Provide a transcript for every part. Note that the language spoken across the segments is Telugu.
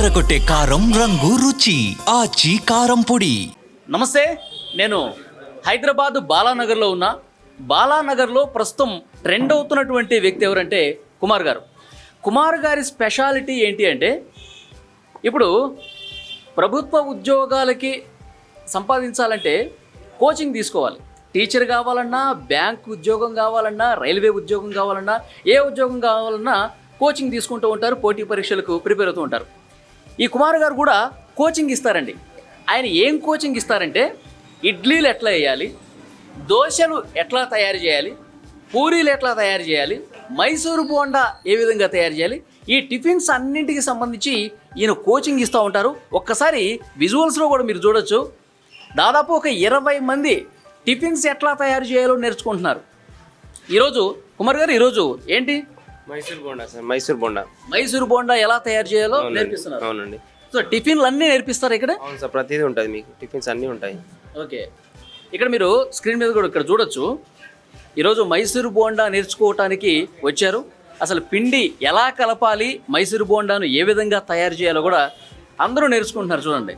అదరకొట్టే కారం రంగు రుచి ఆచి కారం పొడి. నమస్తే, నేను హైదరాబాద్ బాలానగర్లో ఉన్నా. బాలానగర్లో ప్రస్తుతం ట్రెండ్ అవుతున్నటువంటి వ్యక్తి ఎవరంటే కుమార్ గారు. కుమార్ గారి స్పెషాలిటీ ఏంటి అంటే, ఇప్పుడు ప్రభుత్వ ఉద్యోగాలకి సంపాదించాలంటే కోచింగ్ తీసుకోవాలి. టీచర్ కావాలన్నా, బ్యాంక్ ఉద్యోగం కావాలన్నా, రైల్వే ఉద్యోగం కావాలన్నా, ఏ ఉద్యోగం కావాలన్నా కోచింగ్ తీసుకుంటూ ఉంటారు, పోటీ పరీక్షలకు ప్రిపేర్ అవుతూ ఉంటారు. ఈ కుమార్ గారు కూడా కోచింగ్ ఇస్తారండి. ఆయన ఏం కోచింగ్ ఇస్తారంటే, ఇడ్లీలు ఎట్లా వేయాలి, దోశలు ఎట్లా తయారు చేయాలి, పూరీలు ఎట్లా తయారు చేయాలి, మైసూరు బోండా ఏ విధంగా తయారు చేయాలి, ఈ టిఫిన్స్ అన్నింటికి సంబంధించి ఈయన కోచింగ్ ఇస్తూ ఉంటారు. ఒక్కసారి విజువల్స్లో కూడా మీరు చూడొచ్చు, దాదాపు ఒక 20 మంది టిఫిన్స్ ఎట్లా తయారు చేయాలో నేర్చుకుంటున్నారు. ఈరోజు కుమార్ గారు, ఈరోజు ఏంటి? మైసూర్ బోండా సార్. మైసూర్ బోండా ఎలా తయారు చేయాలో నేర్పిస్తున్నారు. అవునండి. సో టిఫిన్లు అన్నీ నేర్పిస్తారు ఇక్కడ? అవును సార్, ప్రతిదీ ఉంటుంది, మీకు టిఫిన్స్ అన్నీ ఉంటాయి. ఓకే, ఇక్కడ మీరు స్క్రీన్ మీద కూడా ఇక్కడ చూడొచ్చు. ఈరోజు మైసూర్ బోండా నేర్చుకోవటానికి వచ్చారు. అసలు పిండి ఎలా కలపాలి, మైసూర్ బోండాను ఏ విధంగా తయారు చేయాలో కూడా అందరూ నేర్చుకుంటున్నారు. చూడండి,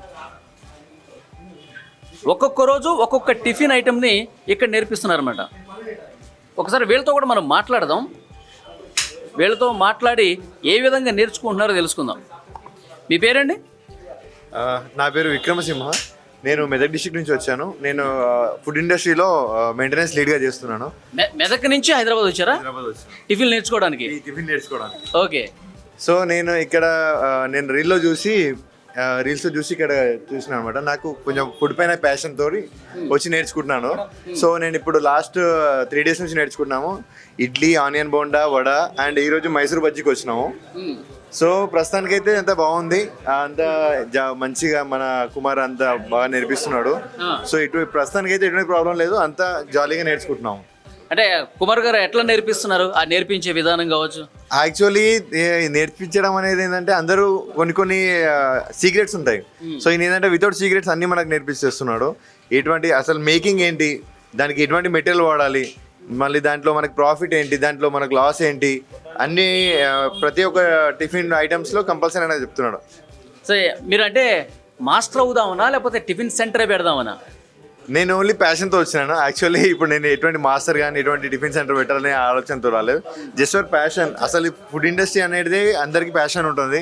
ఒక్కొక్క రోజు ఒక్కొక్క టిఫిన్ ఐటెంని ఇక్కడ నేర్పిస్తున్నారన్నమాట. ఒకసారి వీళ్ళతో కూడా మనం మాట్లాడదాం. వీళ్ళతో మాట్లాడి ఏ విధంగా నేర్చుకుంటున్నారో తెలుసుకుందాం. మీ పేరండి? నా పేరు విక్రమసింహ. నేను మెదక్ డిస్ట్రిక్ట్ నుంచి వచ్చాను. నేను ఫుడ్ ఇండస్ట్రీలో మెయింటెనెన్స్ లీడ్గా చేస్తున్నాను. మెదక్ నుంచి హైదరాబాద్ వచ్చారా? హైదరాబాద్ వచ్చాను టిఫిన్ నేర్చుకోవడానికి. ఓకే. సో నేను ఇక్కడ రీల్స్ చూసి ఇక్కడ చూసిన అనమాట. నాకు కొంచెం ఫుడ్ పైన ప్యాషన్ తోటి వచ్చి నేర్చుకుంటున్నాను. సో నేను ఇప్పుడు లాస్ట్ 3 days నుంచి నేర్చుకుంటున్నాము. ఇడ్లీ, ఆనియన్ బోండా, వడ అండ్ ఈరోజు మైసూర్ బజ్జీకి వచ్చినాము. సో ప్రస్తుతానికైతే అంత బాగుంది, అంత మంచిగా మన కుమార్ అంత బాగా నేర్పిస్తున్నాడు. సో ప్రస్తుతానికైతే ఎటువంటి ప్రాబ్లం లేదు, అంత జాలీగా నేర్చుకుంటున్నాము. అంటే కుమార్ గారు ఎట్లా నేర్పిస్తున్నారు, ఆ నేర్పించే విధానం కావచ్చు? యాక్చువల్లీ నేర్పించడం అనేది ఏంటంటే, అందరూ కొన్ని సీక్రెట్స్ ఉంటాయి. సో ఈయన ఏంటంటే వితౌట్ సీక్రెట్స్ అన్ని మనకు నేర్పిస్తున్నాడు. ఎటువంటి అసలు మేకింగ్ ఏంటి, దానికి ఎటువంటి మెటీరియల్ వాడాలి, మళ్ళీ దాంట్లో మనకు ప్రాఫిట్ ఏంటి, దాంట్లో మనకు లాస్ ఏంటి, అన్ని ప్రతి ఒక్క టిఫిన్ ఐటమ్స్లో కంపల్సరీ అనేది చెప్తున్నాడు. సో మీరు అంటే మాస్టర్ అవుదామనా, లేకపోతే టిఫిన్ సెంటరే పెడదామనా? నేను ఓన్లీ ప్యాషన్తో వచ్చినాను. యాక్చువల్లీ ఇప్పుడు నేను ఎటువంటి మాస్టర్ కానీ ఎటువంటి టిఫిన్ సెంటర్ పెట్టాలనే ఆలోచనతో రాలేదు. Just for passion. అసలు ఫుడ్ ఇండస్ట్రీ అనేది అందరికీ ప్యాషన్ ఉంటుంది.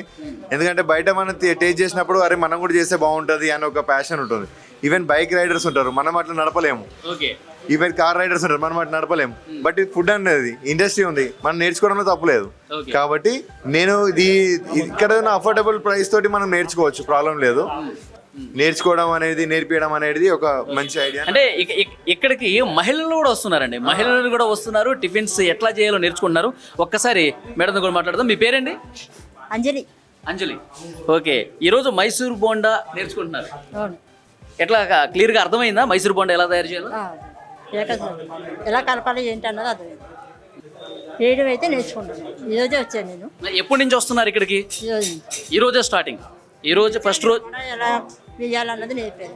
ఎందుకంటే బయట మనం టేస్ట్ చేసినప్పుడు అరే మనం కూడా చేస్తే బాగుంటుంది అని ఒక ప్యాషన్ ఉంటుంది. ఈవెన్ బైక్ రైడర్స్ ఉంటారు, మనం అట్లా నడపలేము. ఈవెన్ కార్ రైడర్స్ ఉంటారు, మనం అట్లా నడపలేము. బట్ ఇది ఫుడ్ అనేది ఇండస్ట్రీ ఉంది, మనం నేర్చుకోవడంలో తప్పులేదు. కాబట్టి నేను ఇక్కడ అఫోర్డబుల్ ప్రైస్ తోటి మనం నేర్చుకోవచ్చు, ప్రాబ్లం లేదు. నేర్చుకోవడం అనేది, నేర్పించడం అనేది ఒక మంచి ఐడియా. అంటే ఇక్కడికి మహిళలు కూడా వస్తున్నారండి, మహిళలు కూడా వస్తున్నారు, టిఫిన్స్ ఎట్లా చేయాలో నేర్చుకుంటున్నారు. ఒక్కసారి మేడంతో కూడా మాట్లాడదాం. మీ పేరండి? అంజలి. ఓకే, ఈరోజు మైసూర్ బోండా నేర్చుకుంటున్నారు. ఎట్లా క్లియర్గా అర్థమైందా మైసూర్ బోండా ఎలా తయారు చేయాలో? ఎలా కలపాలి ఏంటి అన్నది అర్థమైంది. వేయడం అయితే నేర్చుకుంటాను. ఈరోజే వచ్చాను నేను. ఎప్పటి నుంచి వస్తున్నారు ఇక్కడికి? ఈరోజే స్టార్టింగ్. ఈరోజు ఫస్ట్ రోజు ఎలా వేయాలన్నది నేర్పారు.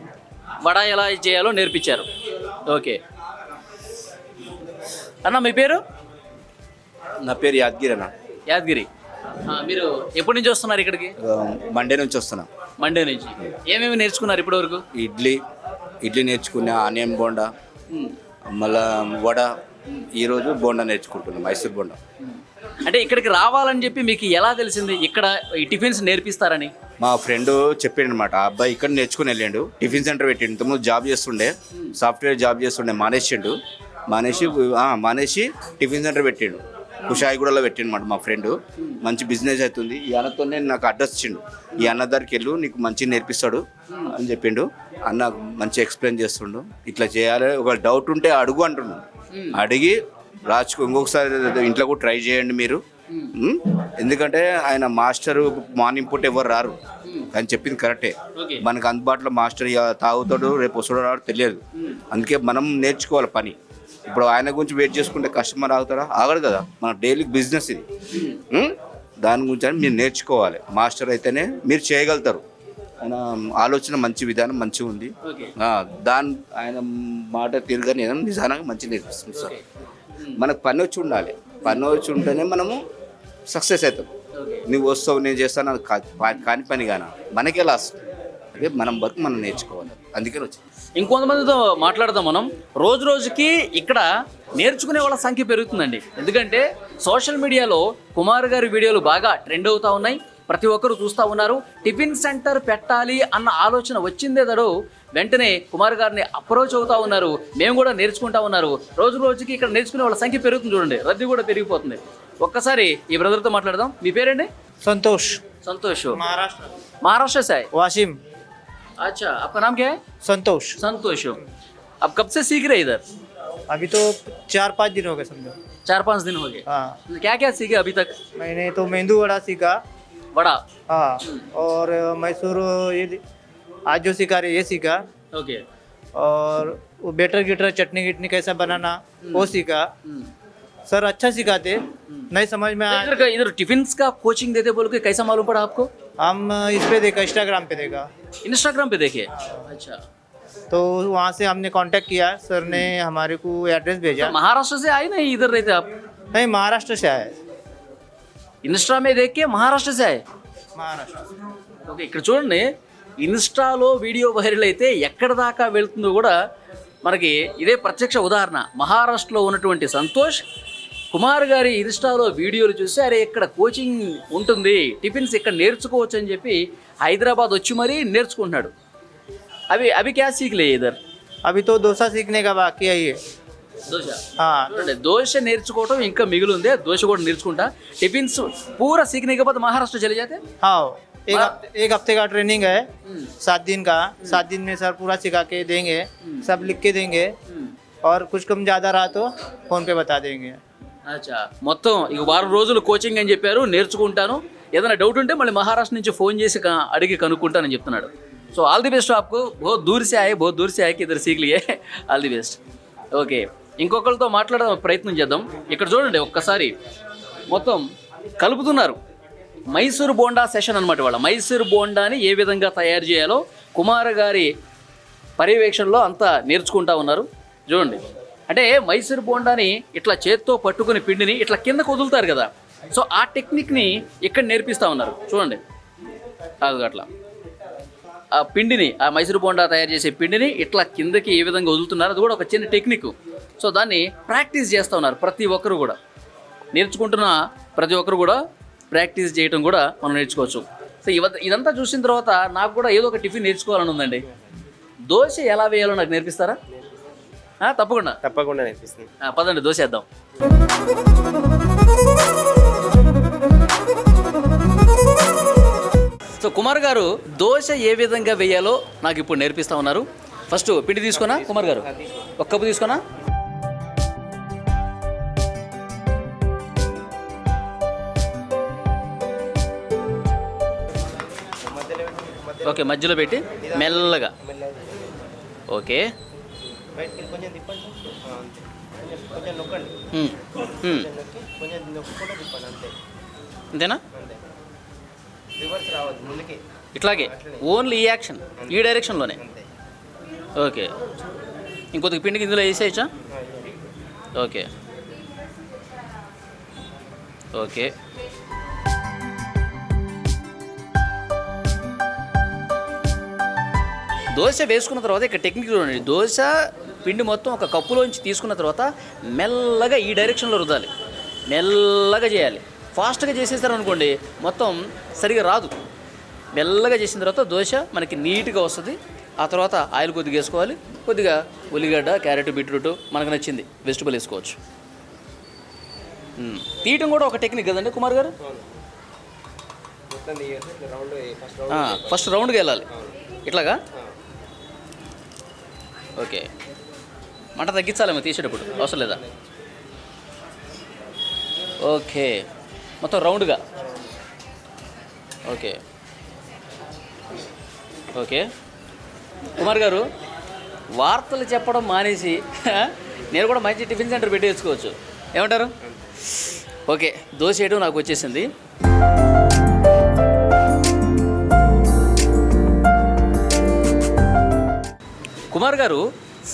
వడ ఎలా చేయాలో నేర్పించారు. ఓకే అన్న, మీ పేరు? నా పేరు యాదగిరి అన్న. యాదగిరి. మీరు ఎప్పటి నుంచి వస్తున్నారు ఇక్కడికి? మండే నుంచి వస్తున్నా. మండే నుంచి. ఏమేమి నేర్చుకున్నారు ఇప్పటి వరకు? ఇడ్లీ నేర్చుకున్నా, ఆనియన్ బోండా, మళ్ళా వడ. ఈరోజు బోండా నేర్చుకుంటున్నాం, మైసూర్ బోండా. అంటే ఇక్కడికి రావాలని చెప్పి మీకు ఎలా తెలిసింది ఇక్కడ ఈ టిఫిన్స్ నేర్పిస్తారని? మా ఫ్రెండ్ చెప్పాడు అనమాట. ఆ అబ్బాయి ఇక్కడ నేర్చుకుని వెళ్ళాడు, టిఫిన్ సెంటర్ పెట్టిండు. ఇంతకుముందు జాబ్ చేస్తుండే, సాఫ్ట్వేర్ జాబ్ చేస్తుండే, మానేసి టిఫిన్ సెంటర్ పెట్టిండు. కుషాయిగూడలో పెట్టినమాట మా ఫ్రెండ్. మంచి బిజినెస్ అవుతుంది. ఈ అన్నతోనే నాకు అడ్రస్ ఇచ్చిండు, ఈ అన్న దగ్గరికి వెళ్ళు, నీకు మంచిగా నేర్పిస్తాడు అని చెప్పిండు. అన్న మంచి ఎక్స్ప్లెయిన్ చేస్తుండు, ఇట్లా చేయాలి, ఒక డౌట్ ఉంటే అడుగు అంటుండు. అడిగి ఇంకొకసారి ఇంట్లో కూడా ట్రై చేయండి మీరు. ఎందుకంటే ఆయన మాస్టర్ మార్నింగ్ పూట ఎవరు రారు, అని చెప్పింది కరెక్టే. మనకు అందుబాటులో మాస్టర్ తాగుతాడు, రేపు వస్తాడో రాడు తెలియదు. అందుకే మనం నేర్చుకోవాలి పని. ఇప్పుడు ఆయన గురించి వెయిట్ చేసుకుంటే కస్టమర్ ఆగడు కదా, మన డైలీ బిజినెస్ ఇది. దాని గురించి అని మీరు నేర్చుకోవాలి. మాస్టర్ అయితేనే మీరు చేయగలుగుతారు. ఆయన ఆలోచన మంచి విధానం మంచిగా ఉంది. ఆయన మాట తీరుగానే నిజానంగా మంచిగా నేర్పిస్తుంది సార్. మనకు పని వచ్చి ఉండాలి. పని వచ్చి ఉంటేనే మనము సక్సెస్ అవుతాం. నువ్వు వస్తావు నేను చేస్తాను అది కాని పని కానా, మనకే లాస్. అదే మనం వర్క్ మనం నేర్చుకోవాలి, అందుకని వచ్చింది. ఇంకొంతమందితో మాట్లాడదాం మనం. రోజు రోజుకి ఇక్కడ నేర్చుకునే వాళ్ళ సంఖ్య పెరుగుతుందండి. ఎందుకంటే సోషల్ మీడియాలో కుమార్ గారి వీడియోలు బాగా ట్రెండ్ అవుతూ ఉన్నాయి, ప్రతి ఒక్కరు చూస్తూ ఉన్నారు. టిఫిన్ సెంటర్ పెట్టాలి అన్న ఆలోచన వచ్చిందే తడు వెంటనే కుమార్ గారిని అప్రోచ్ అవుతూ ఉన్నారు, మేము కూడా నేర్చుకుంటా ఉన్నారు. రోజు రోజుకి ఇక్కడ నేర్చుకునే వాళ్ళ సంఖ్య పెరుగుతుంది చూడండి, రద్దీ కూడా పెరిగిపోతుంది. ఒక్కసారి ఈ బ్రదర్తో మాట్లాడదాం. మీ పేరండి? संतोष, संतोष. महाराष्ट्र, महाराष्ट्र से आए? वाशिम, अच्छा, आपका नाम क्या है? संतोष। संतोष. अब कब से सीख रहे इधर? अभी तो 4-5 दिन हो गए समझो। 4-5 दिन हो गए. हाँ, क्या क्या सीखे अभी तक? मैंने तो मेंदू वड़ा सीखा। बड़ा. हाँ, और मैसूर ये आज जो सिखा रहे ये सीखा। ओके. और वो बेटर गिटर चटनी गिटनी कैसा बनाना वो सीखा। सर अच्छा सिखाते, नहीं समझ में आया इधर टिफिन्स का कोचिंग देते बोल के कैसा मालूम पड़ा आपको? हम इस पे देखा, इंस्टाग्राम पे देखा, इंस्टाग्राम पे देखे. अच्छा, तो वहाँ से हमने कांटेक्ट किया। सर ने हमारे को एड्रेस भेजा। तो महाराष्ट्र से आए नहीं इधर रहते आप? नहीं, महाराष्ट्र से आए। इंस्टा में देख के महाराष्ट्र से आए. महाराष्ट्र। ఓకే, ఇక్కడ చూడండి, ఇన్స్టాలో వీడియో వైరల్ అయితే ఎక్కడ దాకా వెళ్తుందో కూడా మనకి ఇదే ప్రత్యక్ష ఉదాహరణ. మహారాష్ట్రలో ఉన్నటువంటి సంతోష్ కుమార్ గారి ఇన్స్టాలో వీడియోలు చూసి అరే ఇక్కడ కోచింగ్ ఉంటుంది, టిఫిన్స్ ఇక్కడ నేర్చుకోవచ్చు అని చెప్పి హైదరాబాద్ వచ్చి మరీ నేర్చుకుంటున్నాడు. అవి క్యా సీక్లే ఇదర్? अभी तो डोसा सीखने का बाकी है ये। దోశ. हाँ, చూడండి, దోశ నేర్చుకోవటం ఇంకా మిగిలి ఉంది. దోశ కూడా నేర్చుకుంటా. టిఫిన్స్ పూరా సీఖనే के बाद महाराष्ट्र चले जाते? हाँ, एक हफ्ते का ट्रेनिंग है, 7 दिन का। 7 दिन में सर पूरा सिखा के देंगे, सब लिख के देंगे, और कुछ कम ज़्यादा रहा तो फ़ोन पे बता देंगे। అచ్చా, మొత్తం ఇక వారం రోజులు కోచింగ్ అని చెప్పారు, నేర్చుకుంటాను. ఏదైనా డౌట్ ఉంటే మళ్ళీ మహారాష్ట్ర నుంచి ఫోన్ చేసి అడిగి కనుక్కుంటానని చెప్తున్నాడు. సో ఆల్ ది బెస్ట్ ఆప్కు. బహుత్ దూర్ సే ఆయే, బహుత్ దూర్ సే ఆయే, ఇద్దరు సీక్లియే. All the best. ఓకే, ఇంకొకరితో మాట్లాడడం ప్రయత్నం చేద్దాం. ఇక్కడ చూడండి, ఒక్కసారి మొత్తం కలుపుతున్నారు. మైసూర్ బోండా సెషన్ అనమాట. వాళ్ళ మైసూర్ బోండాని ఏ విధంగా తయారు చేయాలో కుమార్ గారి పర్యవేక్షణలో అంతా నేర్చుకుంటా ఉన్నారు. చూడండి, అంటే మైసూర్ బోండాని ఇట్లా చేత్తో పట్టుకుని పిండిని ఇట్లా కిందకు వదులుతారు కదా, సో ఆ టెక్నిక్ని ఇక్కడ నేర్పిస్తూ ఉన్నారు. చూడండి, అది అట్లా ఆ పిండిని, ఆ మైసూర్ బోండా తయారు చేసే పిండిని ఇట్లా కిందకి ఏ విధంగా వదులుతున్నారు, అది కూడా ఒక చిన్న టెక్నిక్. సో దాన్ని ప్రాక్టీస్ చేస్తూ ఉన్నారు ప్రతి ఒక్కరు కూడా. నేర్చుకుంటున్న ప్రతి ఒక్కరు కూడా ప్రాక్టీస్ చేయడం కూడా మనం నేర్చుకోవచ్చు. సో ఇదంతా చూసిన తర్వాత నాకు కూడా ఏదో ఒక టిఫిన్ నేర్చుకోవాలని ఉందండి. దోశ ఎలా వేయాలో నాకు నేర్పిస్తారా? తప్పకుండా నేర్పిస్తుంది. పదండి దోశ వేద్దాం. సో కుమార్ గారు దోశ ఏ విధంగా వేయాలో నాకు ఇప్పుడు నేర్పిస్తా ఉన్నారు. ఫస్ట్ పిండి తీసుకున్నా కుమార్ గారు, ఒక కప్పు తీసుకున్నా. ఓకే, మధ్యలో పెట్టి మెల్లగా. ఓకే, అంతేనా? ఇట్లాగే ఓన్లీ ఈ యాక్షన్, ఈ డైరెక్షన్లోనే. ఓకే, ఇంకొద్ది పిండికి ఇందులో వేసేయచ్చా? ఓకే ఓకే దోశ వేసుకున్న తర్వాత ఇక్కడ టెక్నిక్ చూడండి. దోశ పిండి మొత్తం ఒక కప్పులోంచి తీసుకున్న తర్వాత మెల్లగా ఈ డైరెక్షన్లో రుద్దాలి, మెల్లగా చేయాలి. ఫాస్ట్గా చేసేస్తారు అనుకోండి మొత్తం సరిగా రాదు. మెల్లగా చేసిన తర్వాత దోశ మనకి నీట్గా వస్తుంది. ఆ తర్వాత ఆయిల్ కొద్దిగా వేసుకోవాలి, కొద్దిగా ఉల్లిగడ్డ, క్యారెట్, బీట్రూట్ మనకు నచ్చింది వెజిటబుల్ వేసుకోవచ్చు. తీయటం కూడా ఒక టెక్నిక్ కదండి కుమార్ గారు? ఫస్ట్ రౌండ్గా వెళ్ళాలి ఇట్లాగా. ఓకే, మంట తగ్గించాలేమో తీసేటప్పుడు, అవసరం లేదా? ఓకే, మొత్తం రౌండ్గా. ఓకే ఓకే కుమార్ గారు వార్తలు చెప్పడం మానేసి నేను కూడా మంచి టిఫిన్ సెంటర్ పెట్టేసుకోవచ్చు, ఏమంటారు? ఓకే, దోశ వేయడం నాకు వచ్చేసింది. కుమార్ గారు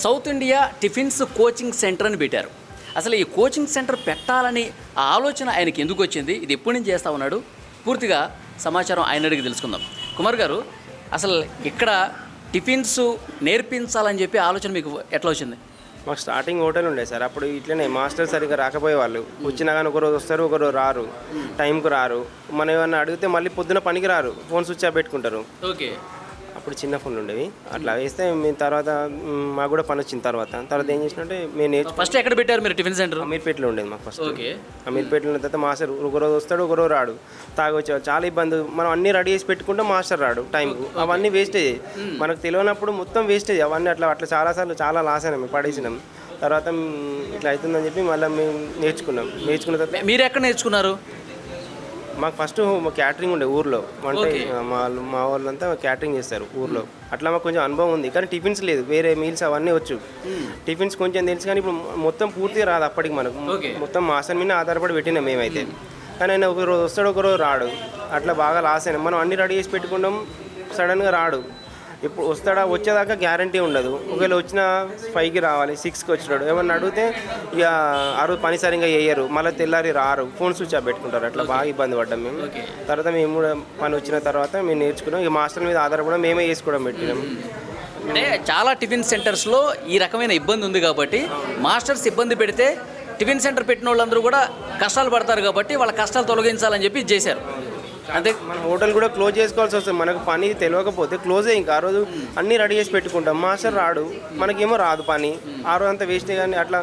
south India tiffins coaching centre అని పెట్టారు. అసలు ఈ కోచింగ్ సెంటర్ పెట్టాలని ఆ ఆలోచన ఆయనకి ఎందుకు వచ్చింది, ఇది ఎప్పటి నుంచి చేస్తా ఉన్నాడు, పూర్తిగా సమాచారం ఆయన అడిగి తెలుసుకుందాం. కుమార్ గారు, అసలు ఇక్కడ టిఫిన్స్ నేర్పించాలని చెప్పి ఆలోచన మీకు ఎట్లా వచ్చింది? మాకు స్టార్టింగ్ హోటల్ ఉండే సార్, అప్పుడు ఇట్లనే మాస్టర్ సరిగ్గా రాకపోయేవాళ్ళు. వచ్చినా కానీ ఒకరోజు వస్తారు, ఒకరోజు రారు, టైంకు రారు. మనం ఏమన్నా అడిగితే మళ్ళీ పొద్దున పనికి రారు, ఫోన్ స్విచ్ ఆఫ్ పెట్టుకుంటారు. ఓకే. అప్పుడు చిన్న ఫోన్లు ఉండేవి, అట్లా వేస్తే మేము తర్వాత మాకు కూడా పని వచ్చిన తర్వాత ఏం చేసినట్టే మేము నేర్చుకున్నాం. ఫస్ట్ ఎక్కడ పెట్టారు మీరు టిఫిన్ సెంటర్? అమీర్పేటలో ఉండేది మాకు ఫస్ట్. ఓకే. అమీర్పేటలో ఉన్న తర్వాత మాస్టర్ ఒకరోజు వస్తాడు, ఒకరోజు రాడు, తాగొచ్చేవాడు. చాలా ఇబ్బంది. మనం అన్నీ రెడీ చేసి పెట్టుకుంటే మాస్టర్ రాడు టైంకు, అవన్నీ వేస్టేజ్. మనకు తెలియనప్పుడు మొత్తం వేస్టేజ్ అవన్నీ. అట్లా చాలాసార్లు చాలా లాస్ అయినాం, మేము పడేసినాం. తర్వాత ఇట్లా అవుతుందని చెప్పి మళ్ళీ మేము నేర్చుకున్న తర్వాత మీరు ఎక్కడ నేర్చుకున్నారు? మాకు ఫస్ట్ క్యాటరింగ్ ఉండే ఊర్లో, అంటే మా వాళ్ళంతా క్యాటరింగ్ చేస్తారు ఊర్లో. అట్లా మాకు కొంచెం అనుభవం ఉంది, కానీ టిఫిన్స్ లేదు, వేరే మీల్స్ అవన్నీ వచ్చు. టిఫిన్స్ కొంచెం తెలుసు, కానీ ఇప్పుడు మొత్తం పూర్తిగా రాదు. అప్పటికి మనకు మొత్తం మాసం మీద ఆధారపడి పెట్టినాం మేమైతే. కానీ ఆయన ఒకరోజు వస్తాడు, ఒకరోజు రాడు, అట్లా బాగా లాస్ అయినాం. మనం అన్ని రెడీ చేసి పెట్టుకుంటాం, సడన్గా రాడు. ఇప్పుడు వస్తాడా, వచ్చేదాకా గ్యారంటీ ఉండదు. ఒకవేళ వచ్చిన 5కి రావాలి, 6కి వచ్చినాడు, ఏమన్నా అడిగితే ఇక ఆ రోజు పని సరిగ్గా చేయరు, మళ్ళీ తెల్లారి రారు, ఫోన్ స్విచ్ ఆఫ్ పెట్టుకుంటారు. అట్లా బాగా ఇబ్బంది పడ్డాం మేము. తర్వాత మేము కూడా పని వచ్చిన తర్వాత మేము నేర్చుకున్నాం. ఇక మాస్టర్ మీద ఆధారపడడం, మేమే చేసుకోవడం పెట్టినాం. అంటే చాలా టిఫిన్ సెంటర్స్లో ఈ రకమైన ఇబ్బంది ఉంది కాబట్టి మాస్టర్స్ ఇబ్బంది పెడితే టిఫిన్ సెంటర్ పెట్టిన వాళ్ళందరూ కూడా కష్టాలు పడతారు కాబట్టి వాళ్ళ కష్టాలు తొలగించాలని చెప్పి చేశారు. అంతే. మన హోటల్ కూడా క్లోజ్ చేసుకోవాల్సి వస్తుంది. మనకు పని తెలియకపోతే క్లోజే. ఇంకా ఆ రోజు అన్నీ రెడీ చేసి పెట్టుకుంటాం, మాస్టర్ రాడు, మనకేమో రాదు పని. ఆ రోజు అంతా వేస్టే. కానీ అట్లా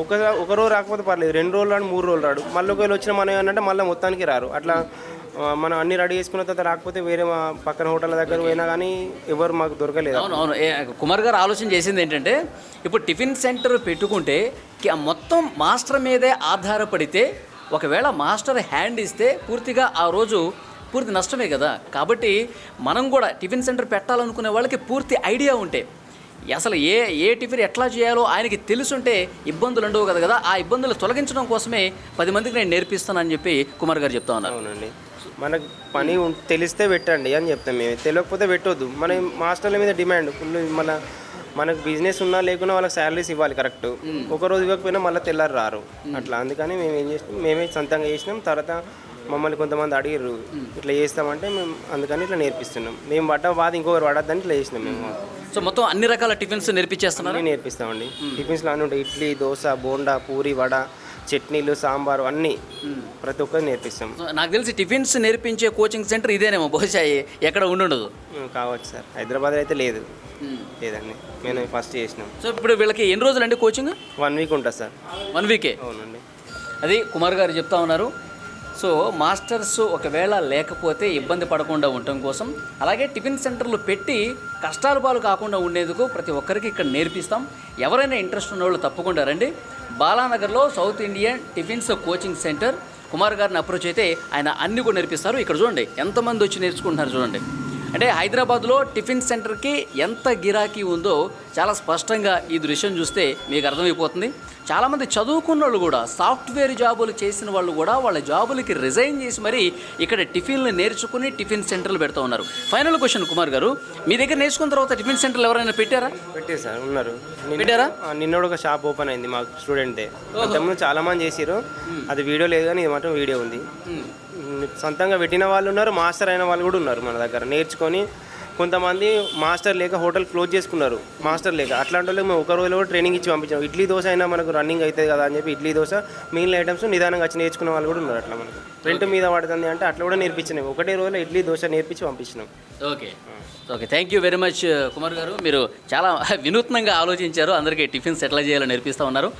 ఒక రోజు రాకపోతే పర్లేదు, 2 రోజులు రాడు, 3 రోజులు రాడు. మళ్ళీ ఒకవేళ వచ్చిన మనం ఏమంటే మళ్ళీ మొత్తానికి రారు. అట్లా మనం అన్ని రెడీ చేసుకున్న తర్వాత రాకపోతే వేరే మా పక్కన హోటల్ దగ్గర పోయినా కానీ ఎవరు మాకు దొరకలేదు. అవును. కుమార్ గారు ఆలోచన చేసింది ఏంటంటే, ఇప్పుడు టిఫిన్ సెంటర్ పెట్టుకుంటే మొత్తం మాస్టర్ మీదే ఆధారపడితే, ఒకవేళ మాస్టర్ హ్యాండ్ ఇస్తే పూర్తిగా ఆ రోజు పూర్తి నష్టమే కదా. కాబట్టి మనం కూడా టిఫిన్ సెంటర్ పెట్టాలనుకునే వాళ్ళకి పూర్తి ఐడియా ఉంటే, అసలు ఏ టిఫిన్ ఎట్లా చేయాలో ఆయనకి తెలుసుంటే ఇబ్బందులు ఉండవు కదా. ఆ ఇబ్బందులు తొలగించడం కోసమే 10 మందికి నేను నేర్పిస్తానని చెప్పి కుమార్ గారు చెప్తా ఉన్నారు. అవునండి. మనకు పని తెలిస్తే పెట్టండి అని చెప్తాం మేము, తెలియకపోతే పెట్టొద్దు. మన మాస్టర్ల మీద డిమాండ్ ఫుల్. మనకు బిజినెస్ ఉన్నా లేకున్నా వాళ్ళకి శాలరీస్ ఇవ్వాలి కరెక్ట్. ఒకరోజు ఇవ్వకపోయినా మళ్ళీ తెల్లారి రారు. అట్లా అందుకని మేము ఏం చేసినాం, మేమే సొంతంగా చేసినాం. తర్వాత మమ్మల్ని కొంతమంది అడిగారు ఇట్లా చేస్తామంటే మేము అందుకని ఇట్లా నేర్పిస్తున్నాం. మేము పడ్డ బాధ ఇంకొకరు పడద్దని ఇట్లా చేసినాం మేము. సో మొత్తం అన్ని రకాల టిఫిన్స్ నేర్పించేస్తున్నారు? నేర్పిస్తామండి. టిఫిన్స్లో అన్నీ ఉంటాయి, ఇడ్లీ, దోశ, బోండా, పూరి, వడ, చట్నీలు, సాంబారు అన్నీ ప్రతి ఒక్కరు నేర్పిస్తాం. నాకు తెలిసి టిఫిన్స్ నేర్పించే కోచింగ్ సెంటర్ ఇదేనేమో, బహుశా ఎక్కడ ఉండదు. కావచ్చు సార్, హైదరాబాద్లో అయితే లేదండి, మేము ఫస్ట్ చేసినాం. సో ఇప్పుడు వీళ్ళకి ఎన్ని రోజులు అండి కోచింగ్? 1 వీక్ ఉంటుంది సార్. 1 వీకే? అవునండి. అది కుమార్ గారు చెప్తా ఉన్నారు. సో మాస్టర్స్ ఒకవేళ లేకపోతే ఇబ్బంది పడకుండా ఉండటం కోసం, అలాగే టిఫిన్ సెంటర్లు పెట్టి కష్టాల పాలు కాకుండా ఉండేందుకు ప్రతి ఒక్కరికి ఇక్కడ నేర్పిస్తాం. ఎవరైనా ఇంట్రెస్ట్ ఉన్న వాళ్ళు తప్పకుండా రండి. బాలానగర్లో south Indian tiffins coaching centre. Kumar గారిని అప్రోచ్ అయితే ఆయన అన్ని కూడా నేర్పిస్తారు. ఇక్కడ చూడండి ఎంతమంది వచ్చి నేర్చుకుంటున్నారు చూడండి. అంటే హైదరాబాద్లో టిఫిన్ సెంటర్కి ఎంత గిరాకీ ఉందో చాలా స్పష్టంగా ఈ దృశ్యం చూస్తే మీకు అర్థమైపోతుంది. చాలామంది చదువుకున్న వాళ్ళు కూడా, సాఫ్ట్వేర్ జాబులు చేసిన వాళ్ళు కూడా వాళ్ళ జాబులకి రిజైన్ చేసి మరీ ఇక్కడ టిఫిన్లు నేర్చుకుని టిఫిన్ సెంటర్లు పెడతా ఉన్నారు. ఫైనల్ క్వశ్చన్ కుమార్ గారు, మీ దగ్గర నేర్చుకున్న తర్వాత టిఫిన్ సెంటర్లు ఎవరైనా పెట్టారా? పెట్టారు సార్, ఉన్నారు. పెట్టారా? నిన్న ఒక షాప్ ఓపెన్ అయింది మాకు స్టూడెంట్దే. అంతకుముందు చాలా మంది చేసారు, అది వీడియో లేదు కానీ ఇది మాత్రం వీడియో ఉంది. సొంతంగా పెట్టిన వాళ్ళు ఉన్నారు, మాస్టర్ అయిన వాళ్ళు కూడా ఉన్నారు మన దగ్గర నేర్చుకొని. కొంతమంది మాస్టర్ లేక హోటల్ క్లోజ్ చేసుకున్నారు, మాస్టర్ లేక. అట్లాంటి వాళ్ళకి మేము ఒక రోజులో కూడా ట్రైనింగ్ ఇచ్చి పంపించాం. ఇడ్లీ దోశ అయినా మనకు రన్నింగ్ అవుతుంది కదా అని చెప్పి ఇడ్లీ దోశ మిగిలిన ఐటమ్స్ నిదానంగా వచ్చి నేర్చుకున్న వాళ్ళు కూడా ఉన్నారు. అట్లా మనకు రెంట్ మీద పడుతుంది అంటే అట్లా కూడా నేర్పించినాం. ఒకటే రోజులో ఇడ్లీ దోశ నేర్పించి పంపించినాం. Okay. Thank you very much Kumar garu. మీరు చాలా వినూత్నంగా ఆలోచించారు, అందరికీ టిఫిన్స్ ఎట్లా చేయాలో నేర్పిస్తూ ఉన్నారు.